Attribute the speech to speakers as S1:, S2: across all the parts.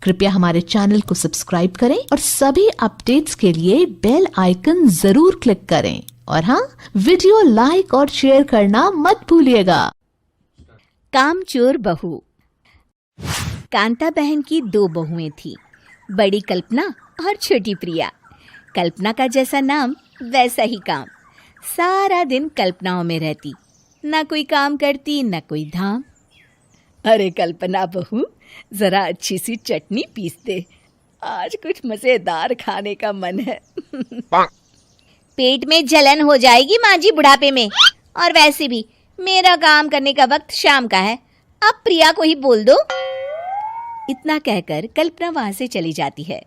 S1: कृपया हमारे चैनल को सब्सक्राइब करें और सभी अपडेट्स के लिए बेल आइकन जरूर क्लिक करें और हाँ, वीडियो लाइक और शेयर करना मत भूलिएगा।
S2: कामचोर बहू। कांता बहन की 2 बहुएं थी, बड़ी कल्पना और छोटी प्रिया। कल्पना का जैसा नाम वैसा ही काम। सारा दिन कल्पनाओं में रहती, ना कोई काम करती ना कोई धाम। अरे कल्पना बहू, जरा अच्छी सी चटनी पीस दे, आज कुछ मजेदार खाने का मन है। पेट में जलन हो जाएगी माँ जी बुढ़ापे में, और वैसे भी मेरा काम करने का वक्त शाम का है, अब प्रिया को ही बोल दो। इतना कहकर कल्पना वहां से चली जाती है।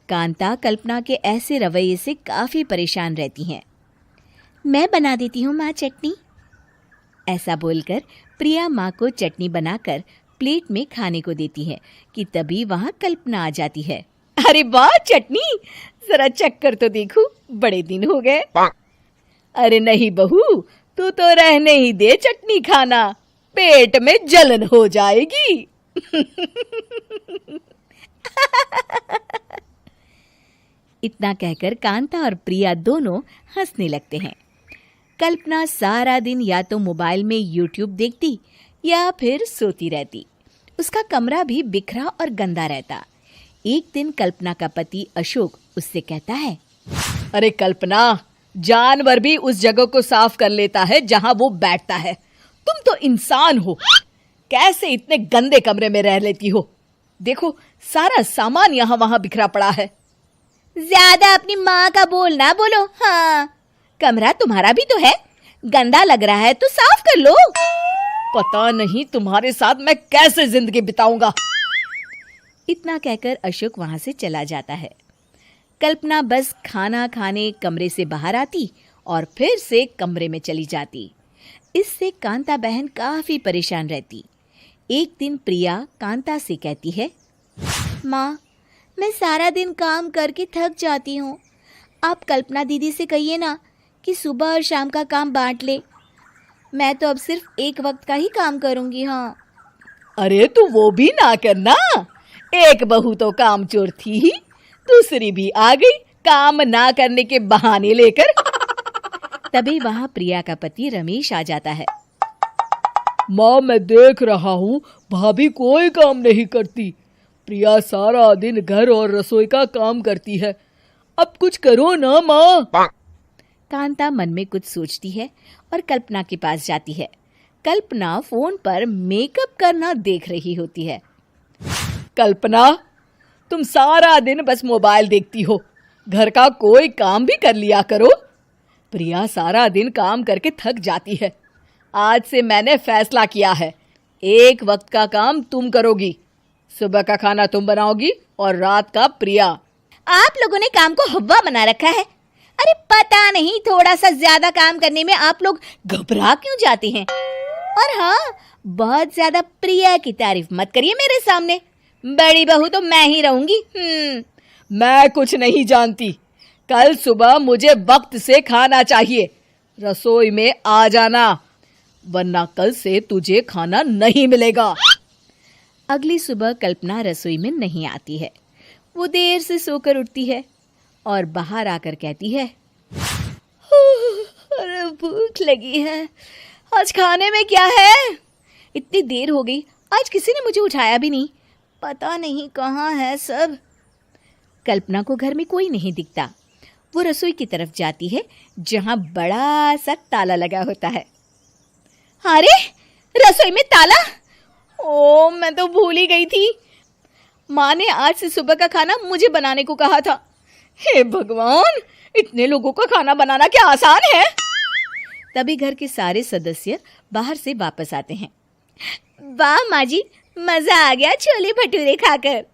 S2: कांता कल्पना के ऐसे रवैये से काफी परेशान रहती हैं। मैं बना देती हूँ माँ चटनी, ऐसा बोलकर प्रिया माँ को चटनी बनाकर प्लेट में खाने को देती है कि तभी वहां कल्पना आ जाती है। अरे वाह चटनी, जरा चक्कर तो देखूं, बड़े दिन हो गए। अरे नहीं बहू, तू तो रहने ही दे चटनी खाना, पेट में जलन हो जाएगी। इतना कहकर कांता और प्रिया दोनों हंसने लगते हैं। कल्पना सारा दिन या तो मोबाइल में यूट्यूब देखती या फिर सोती रहती। उसका कमरा भी बिखरा और गंदा रहता। एक दिन कल्पना का पति अशोक उससे कहता है, अरे कल्पना, जानवर भी उस जगह को साफ कर लेता है जहां वो बैठता है, तुम तो इंसान हो, कैसे इतने गंदे कमरे में रह लेती हो? देखो सारा सामान यहाँ वहां बिखरा पड़ा है। ज्यादा अपनी माँ का बोल ना बोलो। हाँ, कमरा तुम्हारा भी तो है, गंदा लग रहा है तो साफ कर लो। पता नहीं तुम्हारे साथ मैं कैसे जिंदगी बिताऊंगा। इतना कहकर अशोक वहां से चला जाता है। कल्पना बस खाना खाने कमरे से बाहर आती और फिर से कमरे में चली जाती। इससे कांता बहन काफी परेशान रहती। एक दिन प्रिया कांता से कहती है, माँ, मैं सारा दिन काम करके थक जाती हूँ, आप कल्पना दीदी से कहिए ना कि सुबह और शाम का काम बांट ले, मैं तो अब सिर्फ एक वक्त का ही काम करूँगी। हाँ। अरे तू वो भी ना करना, एक बहू तो कामचोर थी ही, दूसरी भी आ गई काम ना करने के बहाने लेकर। तभी वहां प्रिया का पति रमेश आ जाता है।
S3: माँ, मैं देख रहा हूँ भाभी कोई काम नहीं करती, प्रिया सारा दिन घर और रसोई का काम करती है, अब कुछ करो ना माँ।
S2: कांता मन में कुछ सोचती है और कल्पना के पास जाती है। कल्पना फोन पर मेकअप करना देख रही होती है।
S3: कल्पना, तुम सारा दिन बस मोबाइल देखती हो, घर का कोई काम भी कर लिया करो। प्रिया सारा दिन काम करके थक जाती है, आज से मैंने फैसला किया है, एक वक्त का काम तुम करोगी, सुबह का खाना तुम बनाओगी और रात का प्रिया।
S2: आप लोगों ने काम को हव्वा बना रखा है। अरे पता नहीं थोड़ा सा ज्यादा काम करने में आप लोग घबरा क्यों जाते हैं। और हाँ, बहुत ज्यादा प्रिया की तारीफ मत करिए मेरे सामने, बड़ी बहू तो मैं ही रहूंगी।
S3: मैं कुछ नहीं जानती, कल सुबह मुझे वक्त से खाना चाहिए, रसोई में आ जाना, वरना कल से तुझे खाना नहीं मिलेगा।
S2: अगली सुबह कल्पना रसोई में नहीं आती है। वो देर से सोकर उठती है और बाहर आकर कहती है, अरे भूख लगी है, आज खाने में क्या है? इतनी देर हो गई, आज किसी ने मुझे उठाया भी नहीं, पता नहीं कहाँ है सब। कल्पना को घर में कोई नहीं दिखता। वो रसोई की तरफ जाती है जहां बड़ा सा ताला लगा होता है। अरे रसोई में ताला! ओ, मैं तो भूल ही गई थी। माँ ने आज से सुबह का खाना मुझे बनाने को कहा था। हे भगवान, इतने लोगों का खाना बनाना क्या आसान है? तभी घर के सारे सदस्य बाहर से वापस आते हैं। वाह माँ जी, मजा आ गया छोले भटूरे खाकर।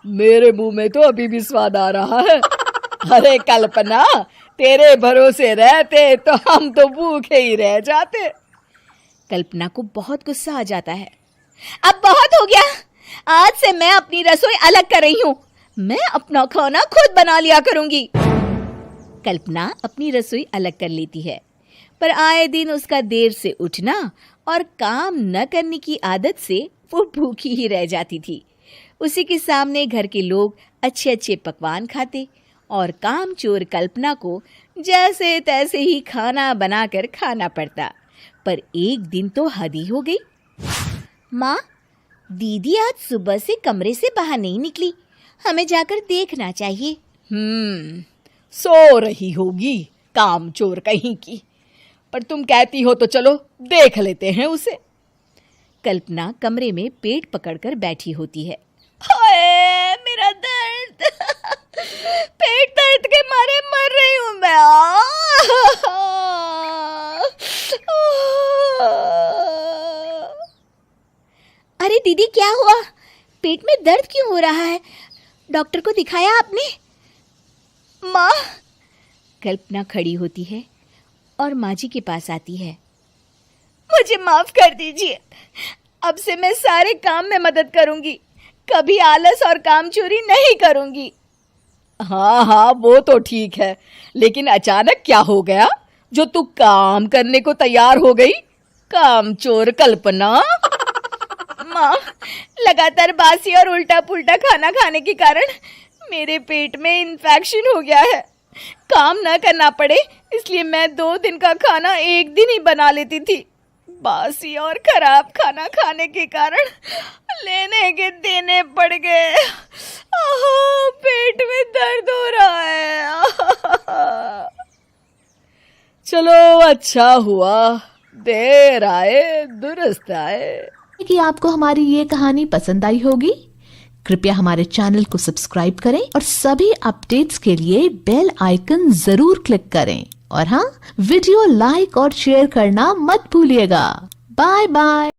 S3: मेरे मुंह में तो अभी भी स्वाद आ रहा है। अरे कल्पना, तेरे भरोसे रहते तो हम तो भूखे ही रह जाते।
S2: कल्पना को बहुत गुस्सा आ जाता है। अब बहुत हो गया, आज से मैं अपनी रसोई अलग कर रही हूँ, मैं अपना खाना खुद बना लिया करूंगी। कल्पना अपनी रसोई अलग कर लेती है, पर आए दिन उसका देर से उठना और काम न करने की आदत से वो भूखी ही रह जाती थी। उसी के सामने घर के लोग अच्छे अच्छे पकवान खाते और कामचोर कल्पना को जैसे तैसे ही खाना बनाकर खाना पड़ता। पर एक दिन तो हद ही हो गई। माँ, दीदी आज सुबह से कमरे से बाहर नहीं निकली, हमें जाकर देखना चाहिए।
S3: सो रही होगी कामचोर कहीं की। पर तुम कहती हो तो चलो देख लेते हैं उसे।
S2: कल्पना कमरे में पेट पकड़कर बैठी होती है।
S3: हाय मेरा दर्द, पेट दर्द के मारे मर रही हूं मैं।
S2: अरे दीदी, क्या हुआ? पेट में दर्द क्यों हो रहा है? डॉक्टर को दिखाया आपने?
S3: माँ,
S2: कल्पना खड़ी होती है और माँ जी के पास आती है।
S3: मुझे माफ कर दीजिए, अब से मैं सारे काम में मदद करूंगी, कभी आलस और कामचोरी नहीं करूंगी। हाँ, वो तो ठीक है, लेकिन अचानक क्या हो गया जो तू काम करने को तैयार हो गई? कामचोर कल्पना। माँ, लगातार बासी और उल्टा पुल्टा खाना खाने के कारण मेरे पेट में इन्फेक्शन हो गया है। काम न करना पड़े इसलिए मैं 2 दिन का खाना एक दिन ही बना लेती थी। बासी और खराब खाना खाने के कारण लेने के देने पड़ गए। पेट में दर्द हो रहा है। चलो अच्छा हुआ, देर आए दुरुस्त आए।
S1: कि आपको हमारी ये कहानी पसंद आई होगी। कृपया हमारे चैनल को सब्सक्राइब करें और सभी अपडेट्स के लिए बेल आइकन जरूर क्लिक करें। और हाँ, वीडियो लाइक और शेयर करना मत भूलिएगा। Bye bye.